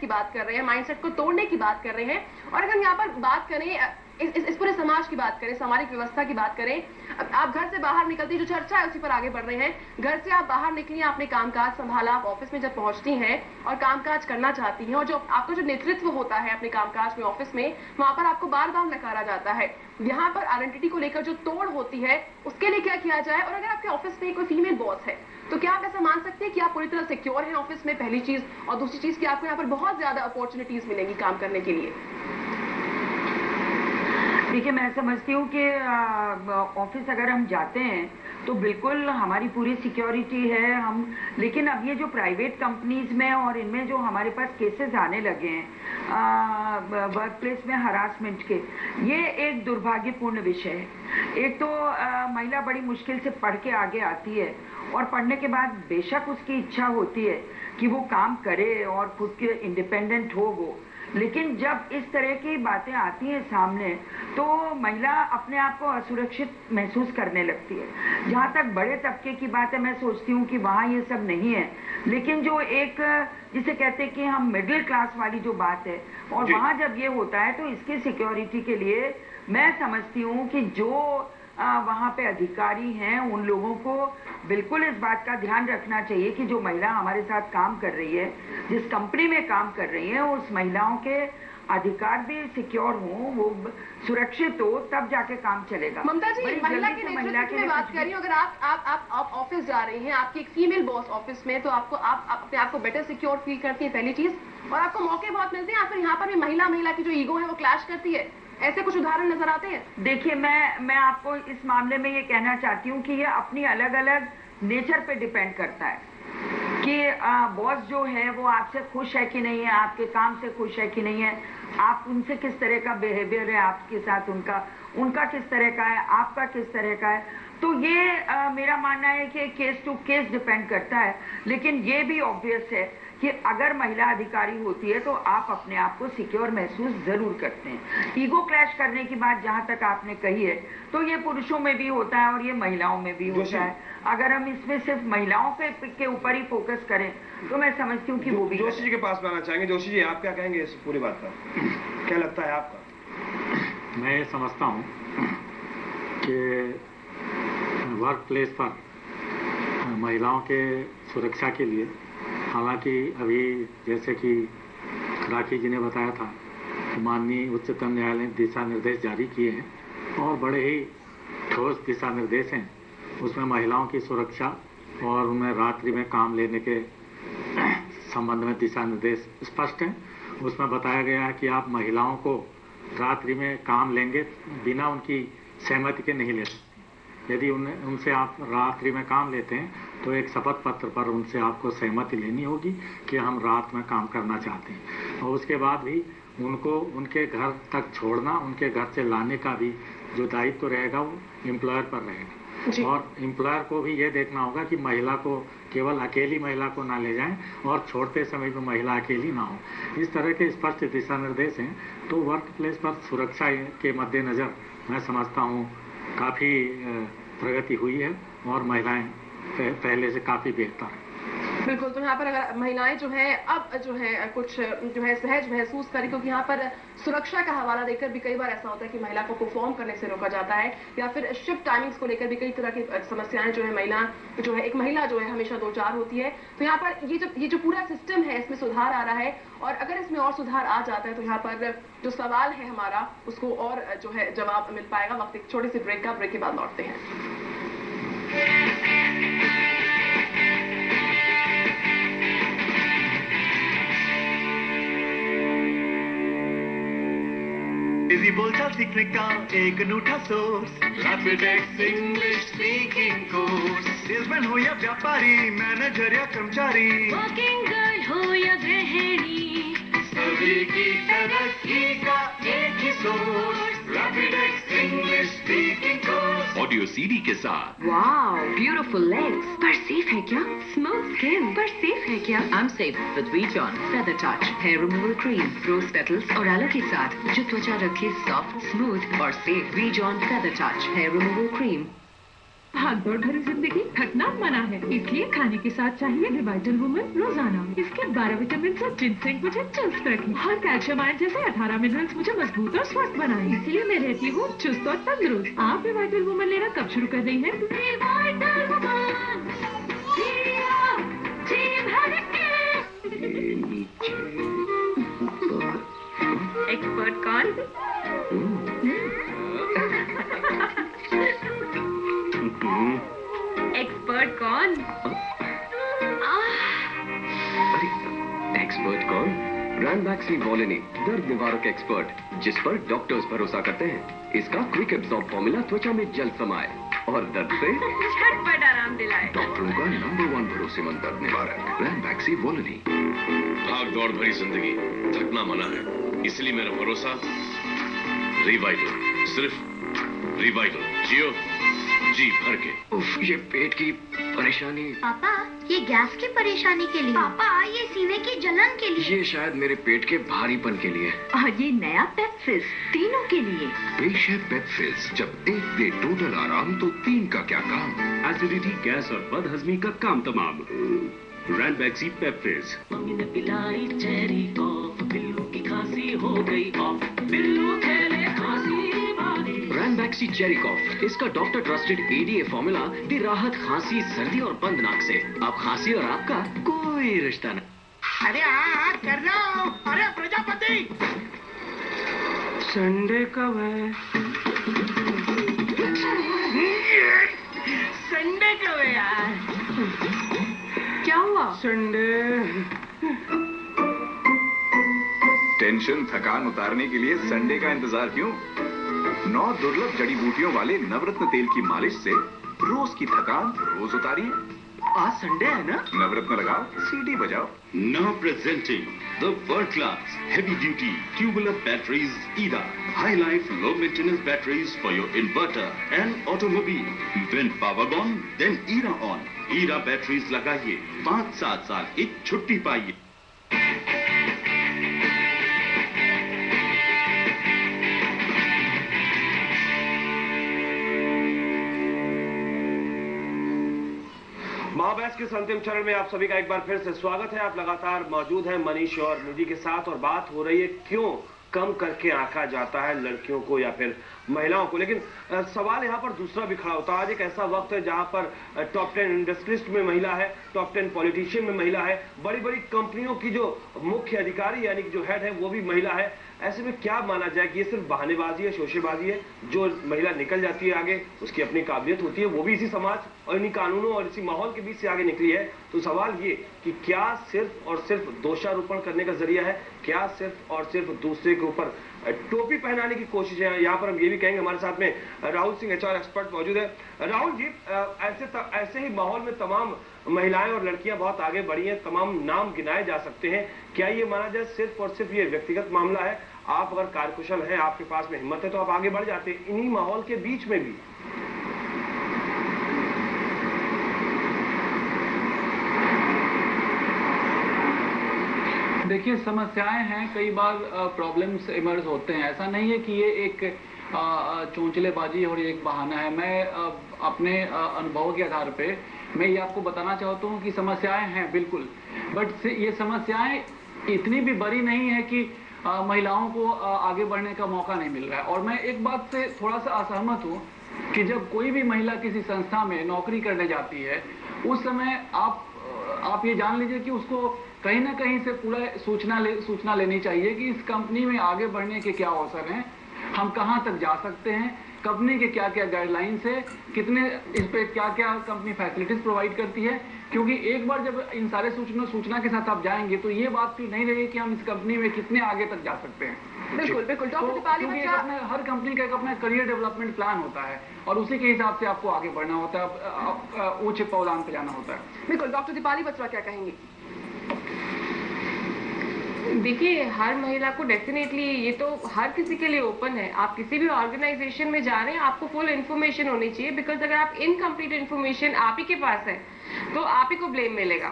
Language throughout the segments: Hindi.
की बात कर रहे हैं, माइंडसेट को तोड़ने की बात कर रहे हैं। और अगर यहाँ पर बात करें इस पूरे समाज की बात करें, सामाजिक व्यवस्था की बात करें, आप घर से बाहर निकलती जो चर्चा है उसी पर आगे बढ़ रहे हैं। घर से आप बाहर निकली, आपने कामकाज संभाला, आप ऑफिस में जब पहुंचती हैं और कामकाज करना चाहती हैं और जो आपका जो नेतृत्व होता है अपने कामकाज में, ऑफिस में, वहां पर आपको बार बार नकारा जाता है। यहाँ पर आइडेंटिटी को लेकर जो तोड़ होती है उसके लिए क्या किया जाए? और अगर आपके ऑफिस में कोई फीमेल बॉस है तो क्या आप ऐसा मान सकते हैं कि आप पूरी तरह सिक्योर हैं ऑफिस में, पहली चीज, और दूसरी चीज कि आपको यहाँ पर बहुत ज्यादा अपॉर्चुनिटीज मिलेंगी काम करने के लिए? देखिए, मैं समझती हूँ कि ऑफिस अगर हम जाते हैं तो बिल्कुल हमारी पूरी सिक्योरिटी है हम, लेकिन अब ये जो प्राइवेट कंपनीज में और इनमें जो हमारे पास केसेस आने लगे हैं वर्क प्लेस में हरासमेंट के, ये एक दुर्भाग्यपूर्ण विषय है। एक तो महिला बड़ी मुश्किल से पढ़ के आगे आती है और पढ़ने के बाद बेशक उसकी इच्छा होती है कि वो काम करे और खुद के इंडिपेंडेंट हो वो, लेकिन जब इस तरह की बातें आती हैं सामने तो महिला अपने आप को असुरक्षित महसूस करने लगती है। जहाँ तक बड़े तबके की बात है, मैं सोचती हूँ कि वहाँ ये सब नहीं है, लेकिन जो एक जिसे कहते हैं कि हम मिडिल क्लास वाली जो बात है, और वहाँ जब ये होता है तो इसकी सिक्योरिटी के लिए मैं समझती हूँ कि जो वहाँ पे अधिकारी हैं उन लोगों को बिल्कुल इस बात का ध्यान रखना चाहिए कि जो महिला हमारे साथ काम कर रही है, जिस कंपनी में काम कर रही है, उस महिलाओं के अधिकार भी सिक्योर हो, वो सुरक्षित हो, तब जाके काम चलेगा। ममता जी, महिला के नेतृत्व की बात कर रही हूँ, अगर आप ऑफिस जा रही हैं, आपकी एक फीमेल बॉस ऑफिस में, तो आपको आप अपने आप को बेटर सिक्योर फील करती है पहली चीज, और आपको मौके बहुत मिलते हैं, या फिर यहाँ पर भी महिला की जो ईगो है वो क्लैश करती है? ऐसे कुछ उदाहरण नजर आते हैं? देखिए, मैं आपको इस मामले में ये कहना चाहती हूँ कि ये अपनी अलग अलग नेचर पे डिपेंड करता है कि बॉस जो है वो आपसे खुश है कि नहीं है, आपके काम से खुश है कि नहीं है, आप उनसे किस तरह का बिहेवियर है आपके साथ, उनका किस तरह का है, आपका किस तरह का है। तो ये मेरा मानना है कि केस टू केस डिपेंड करता है, लेकिन ये भी ऑब्वियस है कि अगर महिला अधिकारी होती है तो आप अपने आप को सिक्योर महसूस जरूर करते हैं। ईगो क्लैश करने की बात जहां तक आपने कही है, तो ये पुरुषों में भी होता है और ये महिलाओं में भी होता है। अगर हम इसमें सिर्फ महिलाओं के ऊपर ही फोकस करें तो मैं समझती हूँ कि वो भी। जोशी जी के पास में आना चाहेंगे। जोशी जी, आप क्या कहेंगे इस पूरी बात पर? क्या लगता है आपका? मैं ये समझता हूँ कि वर्क प्लेस पर महिलाओं के सुरक्षा के लिए, हालांकि अभी जैसे कि राखी जी ने बताया था, माननीय उच्चतम न्यायालय ने दिशा निर्देश जारी किए हैं और बड़े ही ठोस दिशा निर्देश हैं। उसमें महिलाओं की सुरक्षा और उनमें रात्रि में काम लेने के संबंध में दिशा निर्देश स्पष्ट हैं। उसमें बताया गया है कि आप महिलाओं को रात्रि में काम लेंगे बिना उनकी सहमति के नहीं ले सकते। यदि उनसे आप रात्रि में काम लेते हैं तो एक शपथ पत्र पर उनसे आपको सहमति लेनी होगी कि हम रात में काम करना चाहते हैं, और उसके बाद भी उनको उनके घर तक छोड़ना, उनके घर से लाने का भी जो दायित्व रहेगा वो एम्प्लॉयर पर रहेगा। और एम्प्लॉयर को भी ये देखना होगा कि महिला को, केवल अकेली महिला को ना ले जाएं और छोड़ते समय भी महिला अकेली ना हो। इस तरह के स्पष्ट दिशा निर्देश हैं। तो वर्क प्लेस पर सुरक्षा के मद्देनज़र मैं समझता हूँ काफ़ी प्रगति हुई है और महिलाएं पहले से काफ़ी बेहतर है। बिल्कुल। तो यहाँ पर अगर महिलाएं जो है अब जो है कुछ जो है सहज महसूस करें, क्योंकि यहाँ पर सुरक्षा का हवाला देकर भी कई बार ऐसा होता है कि महिला को परफॉर्म करने से रोका जाता है, या फिर शिफ्ट टाइमिंग्स को लेकर भी कई तरह की समस्याएं जो है एक महिला जो है हमेशा दो चार होती है। तो यहाँ पर ये जो पूरा सिस्टम है इसमें सुधार आ रहा है, और अगर इसमें और सुधार आ जाता है तो यहाँ पर जो सवाल है हमारा उसको और जो है जवाब मिल पाएगा। वक्त एक छोटे से ब्रेक के बाद लौटते हैं। इजी बोलचाल सीखने का एक अनूठा source, Rapidex English speaking course. Salesman हो या व्यापारी, मैनेजर या कर्मचारी, वर्किंग गर्ल हो या गृहिणी, सभी की तरक्की का एक ही source, Rapidex English speaking course. Audio CD के साथ। वाओ, ब्यूटीफुल लेग्स, पर सेफ है क्या? स्मूथ स्किन, पर सेफ है क्या? I'm safe with Rejon Feather Touch Hair Removal Cream, Rose Petals और एलो के साथ जो त्वचा रखे सॉफ्ट, स्मूथ और safe. Rejon Feather Touch Hair Removal Cream। भागदौड़ भरी जिंदगी थकना मना है, इसलिए खाने के साथ चाहिए रिवाइटल वुमन रोजाना। इसके 12 विटामिन और जिंसेंग मुझे चुस्त रखे और कैल्शियम आयन जैसे 18 मिनरल्स मुझे मजबूत और स्वस्थ बनाए, इसीलिए मैं रहती हूँ चुस्त और तंदुरुस्त। आप रिवाइटल वुमन लेना कब शुरू कर रही हैं? एक्सपर्ट कौन? एक्सपर्ट कौन? एक्सपर्ट कौन? रैनबैक्सी वोलिनी, दर्द निवारक एक्सपर्ट, जिस पर डॉक्टर्स भरोसा करते हैं। इसका क्विक एब्जॉर्ब फॉर्मूला त्वचा में जल्द समाए और दर्द से झटपट आराम दिलाए। डॉक्टरों का नंबर 1 भरोसेमंद दर्द निवारक रैनबैक्सी वोलिनी। भाग दौड़ भरी जिंदगी थकना मना है, इसलिए मेरा भरोसा रिवाइटल, सिर्फ रिवाइटल। जियो जी भर के। उफ, ये पेट की परेशानी। पापा, ये गैस की परेशानी के लिए। पापा, ये सीने की जलन के लिए। ये शायद मेरे पेट के भारीपन के लिए। और ये नया पेप्सिस तीनों के लिए। पेश है पेप्सिस, जब एक दे टोटल आराम तो 3 का क्या काम। एसिडिटी, गैस और बदहजमी का काम तमाम। रैनबैक्सी पेप्सिस। पिलाई चेरी कॉफ, बिल्लू की खांसी हो गई ऑफ, बिल्लू खेले खांसी। रैनबैक्सी चेरी कॉफ, इसका डॉक्टर ट्रस्टेड ADA फॉर्मूला दी राहत खांसी, सर्दी और बंद नाक से। अब खांसी और आपका कोई रिश्ता नहीं। अरे हाँ कर रहा हूँ। अरे प्रजापति, संडे कब है? संडे कब है यार? क्या हुआ? संडे। टेंशन थकान उतारने के लिए संडे का इंतजार क्यों? 9 दुर्लभ जड़ी बूटियों वाले नवरत्न तेल की मालिश से रोज की थकान रोज उतारिए। आज संडे है ना? नवरत्न लगाओ, सीटी बजाओ। Now presenting the world class heavy duty tubular batteries ERA. High life low maintenance batteries for your inverter and automobile. When power gone, then ERA on. ERA batteries लगाइए, 5-7 साल एक छुट्टी पाइए। महाबैस के अंतिम चरण में आप सभी का एक बार फिर से स्वागत है। आप लगातार मौजूद हैं मनीष और निधि के साथ और बात हो रही है क्यों कम करके आंका जाता है लड़कियों को या फिर महिलाओं को। लेकिन सवाल यहाँ पर दूसरा भी खड़ा होता है। आज एक ऐसा वक्त है जहाँ पर टॉप 10 इंडस्ट्रिस्ट में महिला है, टॉप 10 पॉलिटिशियन में महिला है, बड़ी बड़ी कंपनियों की जो मुख्य अधिकारी यानी कि जो हेड है वो भी महिला है। ऐसे में क्या माना जाए कि ये सिर्फ बहानेबाजी है, शोशेबाजी है? जो महिला निकल जाती है आगे उसकी अपनी काबिलियत होती है, वो भी इसी समाज और इन्हीं कानूनों और इसी माहौल के बीच से आगे निकली है। तो सवाल ये कि क्या सिर्फ और सिर्फ दोषारोपण करने का जरिया है? क्या सिर्फ और सिर्फ दूसरे के ऊपर टोपी पहनाने की कोशिश है? यहाँ पर हम ये भी कहेंगे, हमारे साथ में राहुल सिंह HR एक्सपर्ट मौजूद है। राहुल जी, ऐसे ही माहौल में तमाम महिलाएं और लड़कियां बहुत आगे बढ़ी हैं, तमाम नाम गिनाए जा सकते हैं। क्या ये माना जाए सिर्फ और सिर्फ ये व्यक्तिगत मामला है? आप अगर कार्यकुशल हैं, आपके पास में हिम्मत है तो आप आगे बढ़ जाते हैं इन्हीं माहौल के बीच में भी। देखिए, समस्याएं हैं, कई बार प्रॉब्लम्स इमर्ज होते हैं। ऐसा नहीं है कि ये एक चोंचलेबाजी और एक बहाना है। मैं अपने अनुभव के आधार पे मैं ये आपको बताना चाहता हूँ कि समस्याएं हैं बिल्कुल, बट ये समस्याएं इतनी भी बड़ी नहीं है कि महिलाओं को आगे बढ़ने का मौका नहीं मिल रहा है। और मैं एक बात से थोड़ा सा असहमत हूँ कि जब कोई भी महिला किसी संस्था में नौकरी करने जाती है उस समय आप ये जान लीजिए कि उसको कहीं ना कहीं से पूरा सूचना लेनी चाहिए कि इस कंपनी में आगे बढ़ने के क्या अवसर हैं, हम कहां तक जा सकते हैं, कंपनी के क्या क्या गाइडलाइंस है, कितने इस पे क्या क्या कंपनी फैसिलिटीज प्रोवाइड करती है। क्योंकि एक बार जब इन सारे सूचना के साथ आप जाएंगे तो ये बात फिर नहीं रहेगी कि हम इस कंपनी में कितने आगे तक जा सकते हैं। बिल्कुल बिल्कुल। क्योंकि हर कंपनी का एक अपना करियर डेवलपमेंट प्लान होता है और उसी के हिसाब से आपको आगे बढ़ना होता है, ऊंचे पौधान पे जाना होता है। बिल्कुल। डॉक्टर दीपाली बत्रा क्या कहेंगी? देखिए, हर महिला को डेफिनेटली ये तो हर किसी के लिए ओपन है। आप किसी भी ऑर्गेनाइजेशन में जा रहे हैं, आपको फुल इन्फॉर्मेशन होनी चाहिए, बिकॉज अगर आप इनकम्प्लीट इन्फॉर्मेशन आप ही के पास है तो आप ही को ब्लेम मिलेगा।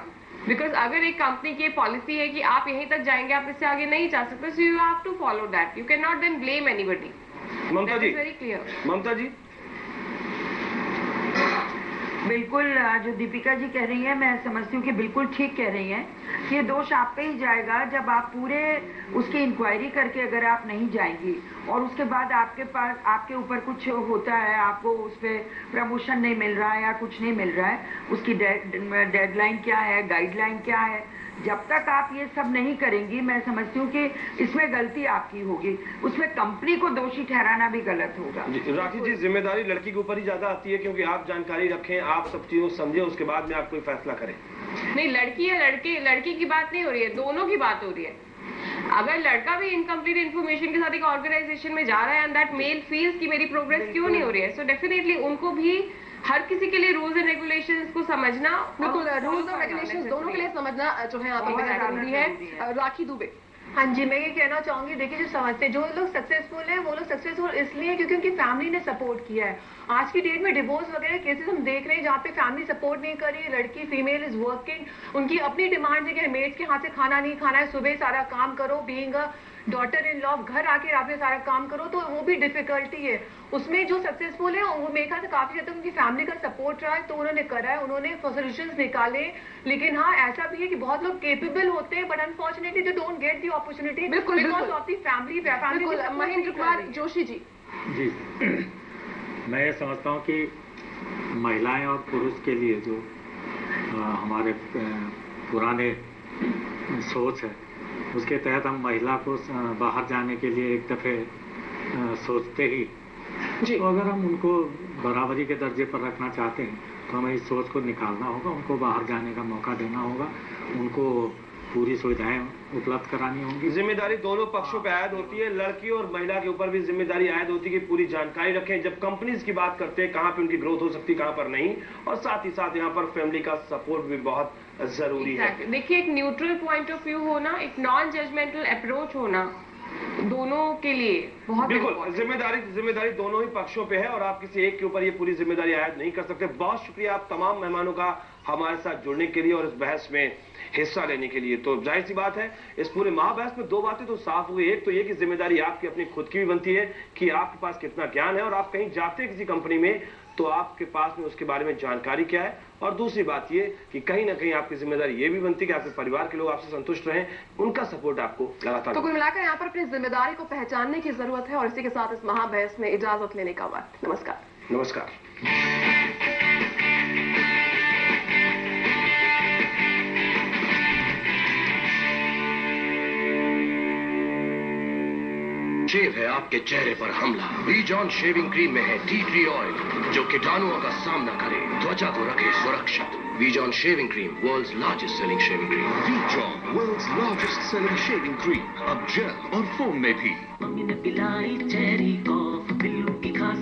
बिकॉज अगर एक कंपनी की पॉलिसी है कि आप यहीं तक जाएंगे, आप इससे आगे नहीं जा सकते, so you have to follow that, you can not then blame anybody. Mamata ji, very clear. Mamata ji, बिल्कुल जो दीपिका जी कह रही हैं, मैं समझती हूँ कि बिल्कुल ठीक कह रही हैं कि ये दोष आप पे ही जाएगा जब आप पूरे उसकी इंक्वायरी करके अगर आप नहीं जाएंगी और उसके बाद आपके पास आपके ऊपर कुछ होता है, आपको उस पर प्रमोशन नहीं मिल रहा है या कुछ नहीं मिल रहा है, उसकी डेडलाइन क्या है, गाइडलाइन क्या है, जब तक आप ये सब नहीं करेंगी मैं समझती हूँ कि इसमें गलती आपकी होगी, उसमें कंपनी को दोषी ठहराना भी गलत होगा। राखी जी, जिम्मेदारी लड़की के ऊपर ही ज्यादा आती है क्योंकि आप जानकारी रखें, आप सब चीजों को समझें, उसके बाद में आप कोई फैसला करें। नहीं, लड़की या लड़की की बात नहीं हो रही है, दोनों की बात हो रही है। अगर लड़का भी इनकम्प्लीट इन्फॉर्मेशन के साथ एक ऑर्गेनाइजेशन में जा रहा है एंड दैट मेल फील्स कि मेरी प्रोग्रेस क्यों नहीं हो रही है, सो डेफिनेटली उनको भी हर किसी के लिए रूल्स एंड रेगुलेशंस को समझना, बिल्कुल रूल्स और रेगुलेशंस दोनों के लिए समझना जो है आप जरूरी है। राखी दुबे। हाँ जी, मैं ये कहना चाहूंगी, देखिए जो समझते जो लोग सक्सेसफुल हैं वो लोग सक्सेसफुल इसलिए क्योंकि उनकी फैमिली ने सपोर्ट किया है। आज की डेट में डिवोर्स वगैरह केसेस हम देख रहे हैं जहाँ पे फैमिली सपोर्ट नहीं कर रही है, लड़की फीमेल इज वर्किंग, उनकी अपनी डिमांड है कि मेड्स के हाथ से खाना नहीं खाना है, सुबह सारा काम करो, being a daughter in law, घर आके आपने सारा काम करो, तो वो भी डिफिकल्टी है। उसमें जो सक्सेसफुल है वो मेरे ख्याल से काफी हद तक उनकी फैमिली का सपोर्ट रहा है, तो उन्होंने करा है, उन्होंने सॉल्यूशंस निकाले। लेकिन हाँ, ऐसा भी है कि बहुत लोग केपेबल होते हैं but unfortunately they don't get the opportunity because of the family. Mahendra Kumar Joshi ji. जी, मैं ये समझता हूँ कि महिलाएं और पुरुष के लिए जो हमारे पुराने सोच है उसके तहत हम महिला को बाहर जाने के लिए एक दफे सोचते ही तो अगर हम उनको बराबरी के दर्जे पर रखना चाहते हैं तो हमें इस सोच को निकालना होगा, उनको बाहर जाने का मौका देना होगा, उनको पूरी सुविधाएं उपलब्ध करानी होंगी। जिम्मेदारी दोनों पक्षों पे आयद होती है, लड़की और महिला के ऊपर भी जिम्मेदारी आयद होती है कि पूरी जानकारी रखें। जब कंपनीज की बात करते हैं कहाँ पे उनकी ग्रोथ हो सकती है, कहाँ पर नहीं, और साथ ही साथ यहाँ पर फैमिली का सपोर्ट भी बहुत जरूरी है। देखिए, एक न्यूट्रल पॉइंट ऑफ व्यू होना, एक नॉन जजमेंटल अप्रोच होना दोनों के लिए बहुत बिल्कुल जिम्मेदारी दोनों ही पक्षों पे है और आप किसी एक के ऊपर ये पूरी जिम्मेदारी आयद नहीं कर सकते। बहुत शुक्रिया आप तमाम मेहमानों का हमारे साथ जुड़ने के लिए और इस बहस में हिस्सा लेने के लिए। तो जाहिर सी बात है, इस पूरे महाबहस में दो बातें तो साफ हुई। एक तो ये कि जिम्मेदारी आपकी अपनी खुद की भी बनती है कि आपके पास कितना ज्ञान है और आप कहीं जाते हैं किसी कंपनी में तो आपके पास में उसके बारे में जानकारी क्या है, और दूसरी बात ये कि कहीं ना कहीं आपकी जिम्मेदारी ये भी बनती है कि आपके परिवार के लोग आपसे संतुष्ट रहें, उनका सपोर्ट आपको लगातार। तो कुल मिलाकर यहाँ पर अपनी जिम्मेदारी को पहचानने की जरूरत है और इसी के साथ इस महाबहस में इजाजत लेने का वक्त। नमस्कार। नमस्कार। शेव है आपके चेहरे पर हमला। वीजॉन शेविंग क्रीम में है टी ट्री ऑयल जो कीटाणुओं का सामना करे, त्वचा को रखे सुरक्षित। Vijohn shaving cream, world's largest selling shaving cream. Vijohn, world's largest selling shaving cream, अब जेल और फोम में भी।